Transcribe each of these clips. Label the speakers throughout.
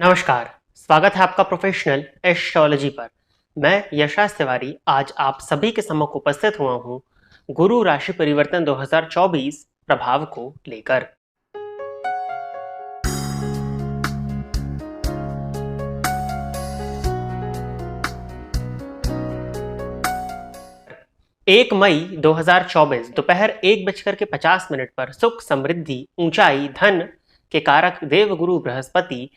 Speaker 1: नमस्कार। स्वागत है आपका प्रोफेशनल एस्ट्रोलॉजी पर। मैं यशराज तिवारी आज आप सभी के सम्मुख उपस्थित हुआ हूं गुरु राशि परिवर्तन 2024 प्रभाव को लेकर। एक मई 2024 दोपहर 1:50 पर सुख, समृद्धि, ऊंचाई, धन के कारक देवगुरु बृहस्पति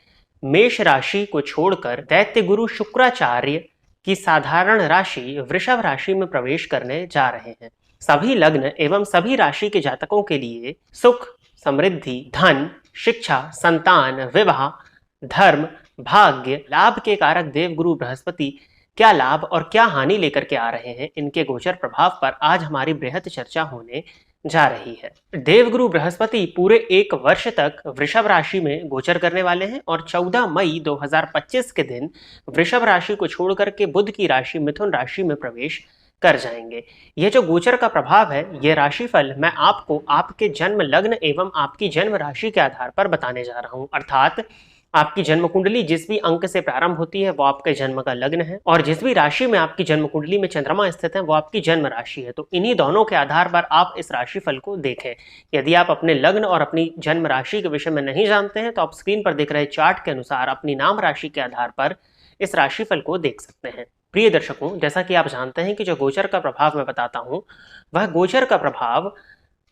Speaker 1: मेष राशि को छोड़कर दैत्य गुरु शुक्राचार्य की साधारण राशि वृषभ राशि में प्रवेश करने जा रहे हैं। सभी लग्न एवं सभी राशि के जातकों के लिए सुख, समृद्धि, धन, शिक्षा, संतान, विवाह, धर्म, भाग्य, लाभ के कारक देवगुरु बृहस्पति क्या लाभ और क्या हानि लेकर के आ रहे हैं, इनके गोचर प्रभाव पर आज हमारी बृहद चर्चा होने जा रही है। देवगुरु बृहस्पति पूरे 1 वर्ष तक वृषभ राशि में गोचर करने वाले हैं और 14 मई 2025 के दिन वृषभ राशि को छोड़कर के बुध की राशि मिथुन राशि में प्रवेश कर जाएंगे। यह जो गोचर का प्रभाव है, यह राशिफल मैं आपको आपके जन्म लग्न एवं आपकी जन्म राशि के आधार पर बताने जा रहा हूं। अर्थात आपकी जन्म कुंडली जिस भी अंक से प्रारंभ होती है वो आपके जन्म का लग्न है और जिस भी राशि में आपकी जन्म कुंडली में चंद्रमा स्थित है वो आपकी जन्म राशि है। तो इन्हीं दोनों के आधार पर आप इस राशिफल को देखें। यदि आप अपने लग्न और अपनी जन्म राशि के विषय में नहीं जानते हैं तो आप स्क्रीन पर देख रहे चार्ट के अनुसार अपनी नाम राशि के आधार पर इस राशिफल को देख सकते हैं। प्रिय दर्शकों, जैसा कि आप जानते हैं कि जो गोचर का प्रभाव मैं बताता हूं वह गोचर का प्रभाव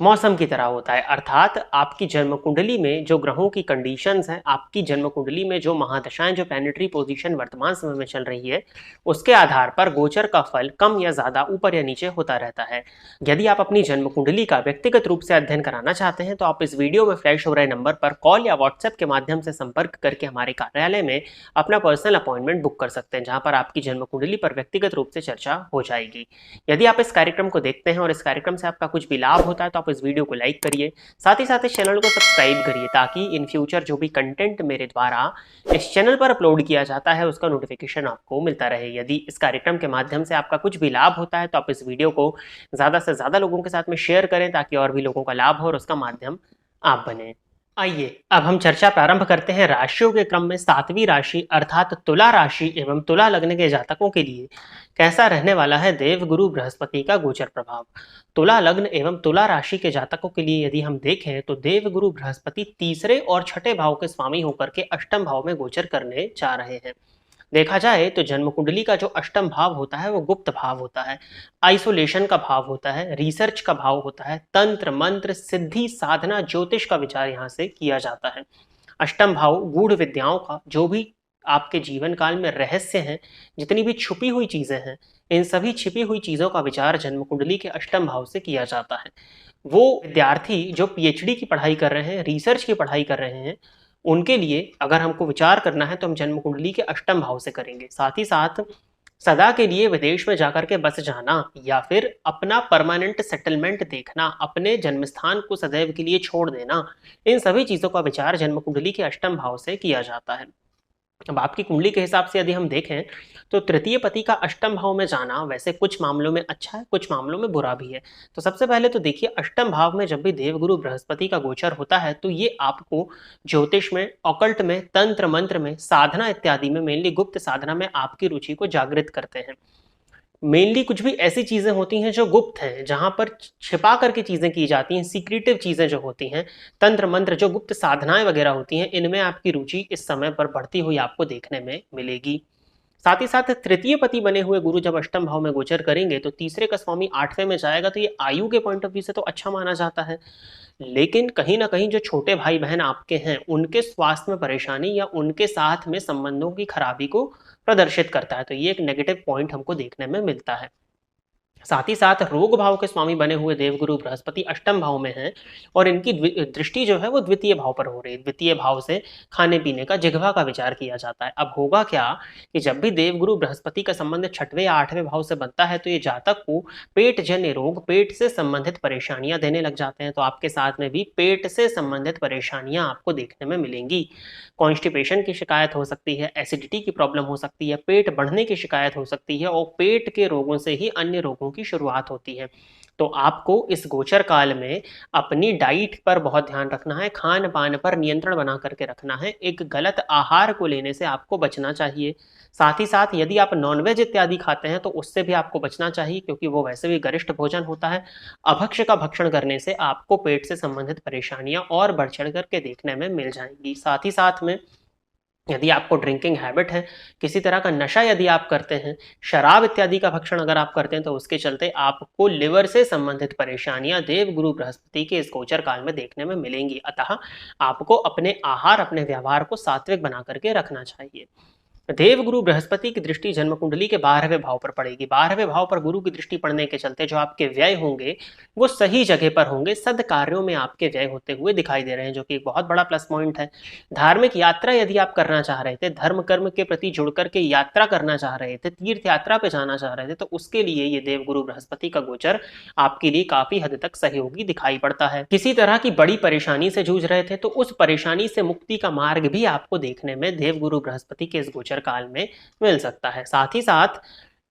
Speaker 1: मौसम की तरह होता है। अर्थात आपकी जन्म कुंडली में जो ग्रहों की कंडीशंस हैं, आपकी जन्म कुंडली में जो महादशाएं, जो प्लैनेटरी पोजीशन वर्तमान समय में चल रही है, उसके आधार पर गोचर का फल कम या ज्यादा, ऊपर या नीचे होता रहता है। यदि आप अपनी जन्म कुंडली का व्यक्तिगत रूप से अध्ययन कराना चाहते हैं तो आप इस वीडियो में फ्लैश हो रहे नंबर पर कॉल या व्हाट्सएप के माध्यम से संपर्क करके हमारे कार्यालय में अपना पर्सनल अपॉइंटमेंट बुक कर सकते हैं, जहां पर आपकी जन्म कुंडली पर व्यक्तिगत रूप से चर्चा हो जाएगी। यदि आप इस कार्यक्रम को देखते हैं और इस कार्यक्रम से आपका कुछ भी लाभ होता है तो आप इस वीडियो को लाइक करिए, साथ ही साथ इस चैनल को सब्सक्राइब करिए ताकि इन फ्यूचर जो भी कंटेंट मेरे द्वारा इस चैनल पर अपलोड किया जाता है उसका नोटिफिकेशन आपको मिलता रहे। यदि इस कार्यक्रम के माध्यम से आपका कुछ भी लाभ होता है तो आप इस वीडियो को ज्यादा से ज्यादा लोगों के साथ में शेयर करें ताकि और भी लोगों का लाभ हो और उसका माध्यम आप बने। आइए अब हम चर्चा प्रारंभ करते हैं राशियों के क्रम में। 7वीं राशि अर्थात तुला राशि एवं तुला लग्न के जातकों के लिए कैसा रहने वाला है देवगुरु बृहस्पति का गोचर प्रभाव। तुला लग्न एवं तुला राशि के जातकों के लिए यदि हम देखें तो देवगुरु बृहस्पति तीसरे और छठे भाव के स्वामी होकर के अष्टम भाव में गोचर करने जा रहे हैं। देखा जाए तो जन्म कुंडली का जो अष्टम भाव होता है वो गुप्त भाव होता है, आइसोलेशन का भाव होता है, रिसर्च का भाव होता है, तंत्र मंत्र सिद्धि साधना ज्योतिष का विचार यहाँ से किया जाता है। अष्टम भाव गूढ़ विद्याओं का, जो भी आपके जीवन काल में रहस्य हैं, जितनी भी छुपी हुई चीजें हैं, इन सभी छिपी हुई चीजों का विचार जन्म कुंडली के अष्टम भाव से किया जाता है। वो विद्यार्थी जो पीएचडी की पढ़ाई कर रहे हैं, रिसर्च की पढ़ाई कर रहे हैं, उनके लिए अगर हमको विचार करना है तो हम जन्म कुंडली के अष्टम भाव से करेंगे। साथ ही साथ सदा के लिए विदेश में जाकर के बस जाना या फिर अपना परमानेंट सेटलमेंट देखना, अपने जन्म स्थान को सदैव के लिए छोड़ देना, इन सभी चीजों का विचार जन्म कुंडली के अष्टम भाव से किया जाता है। अब आपकी कुंडली के हिसाब से यदि हम देखें तो तृतीय पति का अष्टम भाव में जाना वैसे कुछ मामलों में अच्छा है, कुछ मामलों में बुरा भी है। तो सबसे पहले तो देखिए, अष्टम भाव में जब भी देवगुरु बृहस्पति का गोचर होता है तो ये आपको ज्योतिष में, ऑकल्ट में, तंत्र मंत्र में, साधना इत्यादि में, मेनली गुप्त साधना में आपकी रुचि को जागृत करते हैं। मेनली कुछ भी ऐसी चीजें होती हैं जो गुप्त हैं, जहां पर छिपा करके चीजें की जाती हैं, सीक्रेटिव चीजें जो होती हैं, तंत्र मंत्र, जो गुप्त साधनाएं वगैरह होती हैं, इनमें आपकी रुचि इस समय पर बढ़ती हुई आपको देखने में मिलेगी। साथ ही साथ तृतीय पति बने हुए गुरु जब अष्टम भाव में गोचर करेंगे तो तीसरे का स्वामी 8वें में जाएगा, तो ये आयु के पॉइंट ऑफ व्यू से तो अच्छा माना जाता है। लेकिन कहीं ना कहीं जो छोटे भाई बहन आपके हैं उनके स्वास्थ्य में परेशानी या उनके साथ में संबंधों की खराबी को प्रदर्शित करता है, तो ये एक नेगेटिव पॉइंट हमको देखने में मिलता है। साथ ही साथ रोग भाव के स्वामी बने हुए देवगुरु बृहस्पति अष्टम भाव में हैं और इनकी दृष्टि जो है वो द्वितीय भाव पर हो रही है। द्वितीय भाव से खाने पीने का, जिह्वा का विचार किया जाता है। अब होगा क्या कि जब भी देवगुरु बृहस्पति का संबंध 6वें या 8वें भाव से बनता है तो ये जातक को पेट जन्य रोग, पेट से संबंधित परेशानियां देने लग जाते हैं। तो आपके साथ में भी पेट से संबंधित परेशानियां आपको देखने में मिलेंगी। कॉन्स्टिपेशन की शिकायत हो सकती है, एसिडिटी की प्रॉब्लम हो सकती है, पेट बढ़ने की शिकायत हो सकती है और पेट के रोगों से ही अन्य रोगों की शुरुआत होती है। तो आपको इस गोचर काल में अपनी डाइट पर बहुत ध्यान रखना है, खान पान पर नियंत्रण बना करके रखना है, एक गलत आहार को लेने से आपको बचना चाहिए। साथ ही साथ यदि आप नॉनवेज इत्यादि खाते हैं तो उससे भी आपको बचना चाहिए, क्योंकि वो वैसे भी गरिष्ठ भोजन होता है। अभक्ष्य का भक्षण करने से आपको पेट से संबंधित परेशानियां और बढ़ चढ़ करके देखने में मिल जाएंगी। साथ ही साथ में यदि आपको ड्रिंकिंग हैबिट है, किसी तरह का नशा यदि आप करते हैं, शराब इत्यादि का भक्षण अगर आप करते हैं, तो उसके चलते आपको लिवर से संबंधित परेशानियां देव गुरु बृहस्पति के इस गोचर काल में देखने में मिलेंगी। अतः आपको अपने आहार, अपने व्यवहार को सात्विक बना करके रखना चाहिए। देव गुरु बृहस्पति की दृष्टि जन्म कुंडली के 12वें भाव पर पड़ेगी। 12वें भाव पर गुरु की दृष्टि पड़ने के चलते जो आपके व्यय होंगे वो सही जगह पर होंगे, सद कार्यों में आपके व्यय होते हुए दिखाई दे रहे हैं, जो कि एक बहुत बड़ा प्लस पॉइंट है। धार्मिक यात्रा यदि आप करना चाह रहे थे, धर्म कर्म के प्रति जुड़ करके यात्रा करना चाह रहे थे, तीर्थ यात्रा पे जाना चाह रहे थे, तो उसके लिए ये देव गुरु बृहस्पति का गोचर आपके लिए काफी हद तक सहयोगी दिखाई पड़ता है। किसी तरह की बड़ी परेशानी से जूझ रहे थे तो उस परेशानी से मुक्ति का मार्ग भी आपको देखने में देव गुरु बृहस्पति के इस गोचर काल में मिल सकता है। साथ ही साथ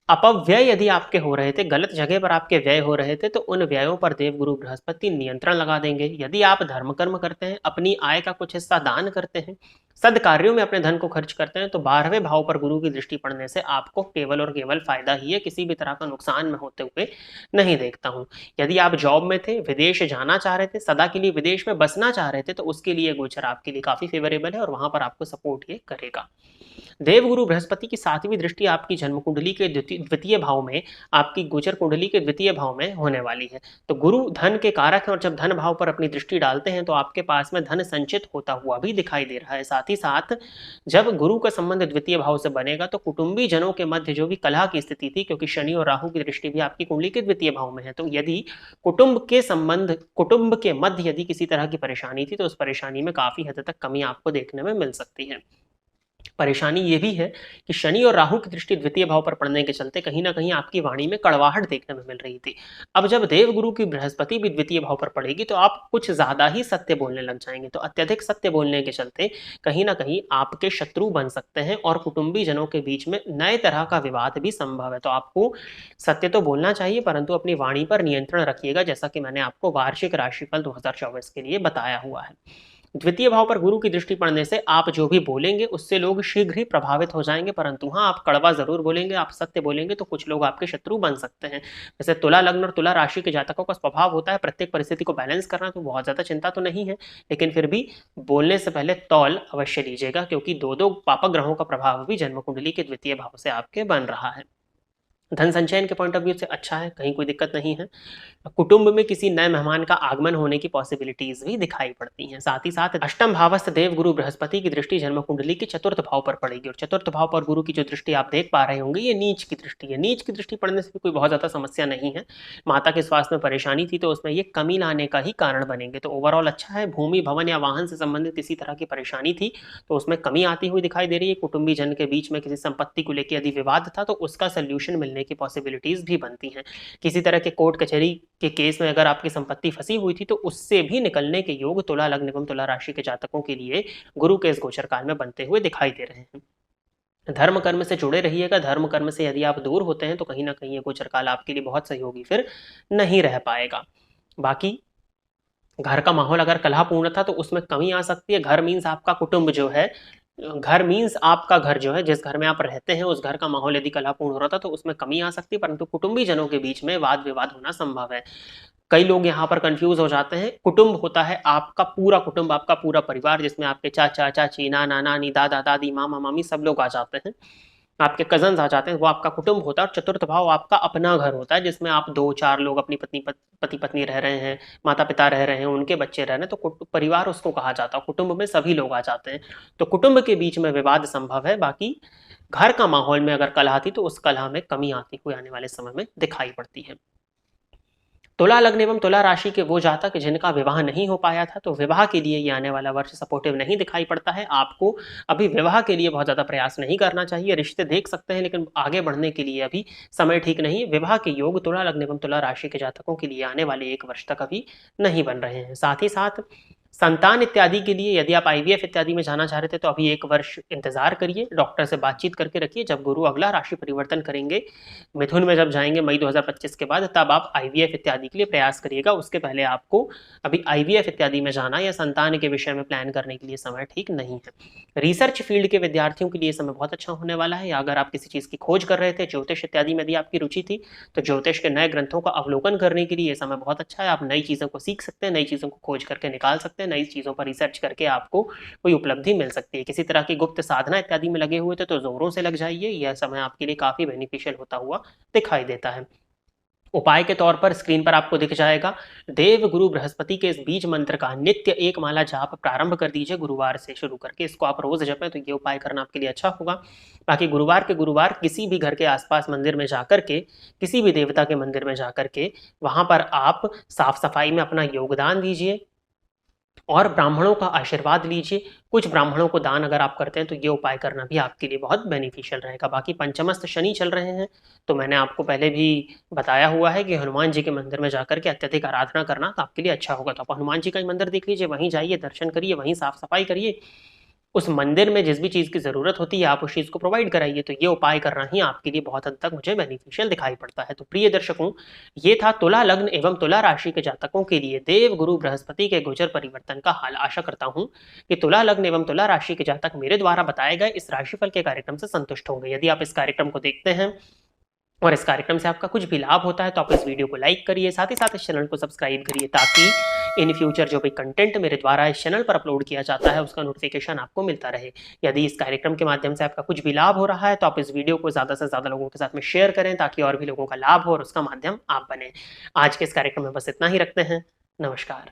Speaker 1: अपव्यय यदि आपके हो रहे थे, गलत जगह पर आपके व्यय हो रहे थे, तो उन व्ययों पर देव गुरु बृहस्पति नियंत्रण लगा देंगे। यदि आप धर्म कर्म करते हैं, अपनी आय का कुछ हिस्सा दान करते हैं, सद कार्यों में अपने धन को खर्च करते हैं, तो 12वें भाव पर गुरु की दृष्टि पड़ने से आपको केवल और केवल फायदा ही है, किसी भी तरह का नुकसान में होते हुए नहीं देखता हूं। यदि आप जॉब में थे, विदेश जाना चाह रहे थे, सदा के लिए विदेश में बसना चाह रहे थे, तो उसके लिए गोचर आपके लिए काफी फेवरेबल है और वहां पर आपको सपोर्ट ये करेगा। देवगुरु बृहस्पति की 7वीं दृष्टि आपकी जन्म कुंडली के द्वितीय भाव में, आपकी गोचर कुंडली के द्वितीय भाव में होने वाली है। तो गुरु धन के कारक है और जब धन भाव पर अपनी दृष्टि डालते हैं तो आपके पास में धन संचित होता हुआ भी दिखाई दे रहा है। साथ ही साथ जब गुरु का संबंध द्वितीय भाव से बनेगा तो कुटुंबी जनों के मध्य जो भी कलह की स्थिति थी, क्योंकि शनि और राहु की दृष्टि भी आपकी कुंडली के द्वितीय भाव में है, तो यदि कुटुंब के मध्य यदि किसी तरह की परेशानी थी, तो उस परेशानी में काफी हद तक कमी आपको देखने में मिल सकती है। परेशानी ये भी है कि शनि और राहु की दृष्टि द्वितीय भाव पर पड़ने के चलते कहीं ना कहीं आपकी वाणी में कड़वाहट देखने में मिल रही थी। अब जब देव गुरु की बृहस्पति भी द्वितीय भाव पर पड़ेगी तो आप कुछ ज्यादा ही सत्य बोलने लग जाएंगे। तो अत्यधिक सत्य बोलने के चलते कहीं ना कहीं आपके शत्रु बन सकते हैं और कुटुंबी जनों के बीच में नए तरह का विवाद भी संभव है। तो आपको सत्य तो बोलना चाहिए, परंतु अपनी वाणी पर नियंत्रण रखिएगा, जैसा कि मैंने आपको वार्षिक राशिफल 2024 के लिए बताया हुआ है। द्वितीय भाव पर गुरु की दृष्टि पड़ने से आप जो भी बोलेंगे उससे लोग शीघ्र ही प्रभावित हो जाएंगे, परंतु हाँ, आप कड़वा जरूर बोलेंगे, आप सत्य बोलेंगे तो कुछ लोग आपके शत्रु बन सकते हैं। जैसे तुला लग्न और तुला राशि के जातकों का स्वभाव होता है प्रत्येक परिस्थिति को बैलेंस करना, तो बहुत ज्यादा चिंता तो नहीं है, लेकिन फिर भी बोलने से पहले तौल अवश्य लीजिएगा, क्योंकि दो पापक ग्रहों का प्रभाव भी जन्म कुंडली के द्वितीय भाव से आपके बन रहा है। धन संचयन के पॉइंट ऑफ व्यू से अच्छा है, कहीं कोई दिक्कत नहीं है। कुटुंब में किसी नए मेहमान का आगमन होने की पॉसिबिलिटीज भी दिखाई पड़ती हैं। साथ ही साथ अष्टम भावस्थ देव गुरु बृहस्पति की दृष्टि जन्म कुंडली के चतुर्थ भाव पर पड़ेगी और चतुर्थ भाव पर गुरु की जो दृष्टि आप देख पा रहे होंगे ये नीच की दृष्टि है। नीच की दृष्टि पड़ने से भी कोई बहुत ज्यादा समस्या नहीं है। माता के स्वास्थ्य में परेशानी थी तो उसमें ये कमी लाने का ही कारण बनेंगे, तो ओवरऑल अच्छा है। भूमि भवन या वाहन से संबंधित किसी तरह की परेशानी थी तो उसमें कमी आती हुई दिखाई दे रही है। कुटुंबी जन के बीच में किसी संपत्ति को लेकर यदि विवाद था तो उसका सोल्यूशन मिलने की पॉसिबिलिटीज भी बनती हैं। किसी तरह के कोर्ट कचहरी के केस में अगर आपकी संपत्ति फंसी हुई थी तो उससे भी निकलने के योग तुला लग्न एवं तुला राशि के जातकों के लिए गुरु के इस गोचर काल में बनते हुए दिखाई दे रहे हैं। धर्म कर्म से जुड़े रहिएगा। धर्म कर्म से यदि आप दूर होते हैं तो कहीं ना कहीं ये गोचर काल आपके लिए बहुत सहयोगी फिर नहीं रह पाएगा। बाकी घर का माहौल अगर कलहपूर्ण था तो उसमें कमी आ सकती है। घर मीन्स आपका कुटुंब जो है, घर मीन्स आपका घर जो है, जिस घर में आप रहते हैं उस घर का माहौल यदि कलहपूर्ण हो रहा था तो उसमें कमी आ सकती है, परंतु कुटुंबी जनों के बीच में वाद विवाद होना संभव है। कई लोग यहाँ पर कंफ्यूज हो जाते हैं। कुटुंब होता है आपका पूरा कुटुंब, आपका पूरा परिवार, जिसमें आपके चाचा चाची, नाना नानी, दादा दादी, मामा मामी सब लोग आ जाते हैं, आपके कजन्स आ जाते हैं, वो आपका कुटुंब होता है। और चतुर्थ भाव आपका अपना घर होता है, जिसमें आप 2-4 लोग अपनी पति पत्नी रह रहे हैं, माता पिता रह रहे हैं, उनके बच्चे रह रहे हैं, तो परिवार उसको कहा जाता है। कुटुंब में सभी लोग आ जाते हैं, तो कुटुंब के बीच में विवाद संभव है। बाकी घर का माहौल में अगर कलह थी तो उस कलह में कमी आती हुई आने वाले समय में दिखाई पड़ती है। तुला लग्न एवं तुला राशि के वो जातक जिनका विवाह नहीं हो पाया था, तो विवाह के लिए ये आने वाला वर्ष सपोर्टिव नहीं दिखाई पड़ता है। आपको अभी विवाह के लिए बहुत ज्यादा प्रयास नहीं करना चाहिए। रिश्ते देख सकते हैं लेकिन आगे बढ़ने के लिए अभी समय ठीक नहीं। विवाह के योग तुला लग्न एवं तुला राशि के जातकों के लिए आने वाले 1 वर्ष तक अभी नहीं बन रहे हैं। साथ ही साथ संतान इत्यादि के लिए यदि आप आईवीएफ इत्यादि में जाना चाह रहे थे तो अभी 1 वर्ष इंतजार करिए, डॉक्टर से बातचीत करके रखिए। जब गुरु अगला राशि परिवर्तन करेंगे, मिथुन में जब जाएंगे मई 2025 के बाद, तब आप आईवीएफ इत्यादि के लिए प्रयास करिएगा। उसके पहले आपको अभी आईवीएफ इत्यादि में जाना या संतान के विषय में प्लान करने के लिए समय ठीक नहीं है। रिसर्च फील्ड के विद्यार्थियों के लिए समय बहुत अच्छा होने वाला है। या अगर आप किसी चीज की खोज कर रहे थे, ज्योतिष इत्यादि में यदि आपकी रुचि थी, तो ज्योतिष के नए ग्रंथों का अवलोकन करने के लिए ये समय बहुत अच्छा है। आप नई चीजों को सीख सकते हैं, नई चीजों को खोज करके निकाल सकते हैं, नई चीजों पर रिसर्च करके आपको कोई उपलब्धि मिल सकती है। किसी तरह की गुप्त साधना इत्यादि में लगे हुए थे तो जोरों से लग जाइए, यह समय आपके लिए काफी बेनिफिशियल होता हुआ दिखाई देता है। उपाय के तौर पर स्क्रीन पर आपको दिख जाएगा, देव गुरु बृहस्पति के इस बीज मंत्र का नित्य 1 माला जाप प्रारंभ कर दीजिए गुरुवार से शुरू करके। इसको आप रोज जपें तो ये उपाय करना आपके लिए अच्छा होगा। बाकी गुरुवार के गुरुवार किसी भी घर के आसपास मंदिर में जाकर के, किसी भी देवता के मंदिर में जाकर के, वहां पर आप साफ सफाई में अपना योगदान दीजिए और ब्राह्मणों का आशीर्वाद लीजिए। कुछ ब्राह्मणों को दान अगर आप करते हैं तो ये उपाय करना भी आपके लिए बहुत बेनिफिशियल रहेगा। बाकी पंचमस्त शनि चल रहे हैं, तो मैंने आपको पहले भी बताया हुआ है कि हनुमान जी के मंदिर में जाकर के अत्यधिक आराधना करना तो आपके लिए अच्छा होगा। तो आप हनुमान जी का मंदिर देख लीजिए, वहीं जाइए, दर्शन करिए, वहीं साफ सफाई करिए। उस मंदिर में जिस भी चीज की जरूरत होती है आप उस चीज को प्रोवाइड कराइए। तो ये उपाय करना ही आपके लिए बहुत हद तक मुझे बेनिफिशियल दिखाई पड़ता है। तो प्रिय दर्शकों, ये था तुला लग्न एवं तुला राशि के जातकों के लिए देव गुरु बृहस्पति के गोचर परिवर्तन का हाल। आशा करता हूं कि तुला लग्न एवं तुला राशि के जातक मेरे द्वारा बताए गए इस राशिफल के कार्यक्रम से संतुष्ट होंगे। यदि आप इस कार्यक्रम को देखते हैं और इस कार्यक्रम से आपका कुछ भी लाभ होता है तो आप इस वीडियो को लाइक करिए, साथ ही साथ इस चैनल को सब्सक्राइब करिए, ताकि इन फ्यूचर जो भी कंटेंट मेरे द्वारा इस चैनल पर अपलोड किया जाता है उसका नोटिफिकेशन आपको मिलता रहे। यदि इस कार्यक्रम के माध्यम से आपका कुछ भी लाभ हो रहा है तो आप इस वीडियो को ज़्यादा से ज़्यादा लोगों के साथ में शेयर करें, ताकि और भी लोगों का लाभ हो और उसका माध्यम आप बने। आज के इस कार्यक्रम में बस इतना ही रखते हैं। नमस्कार।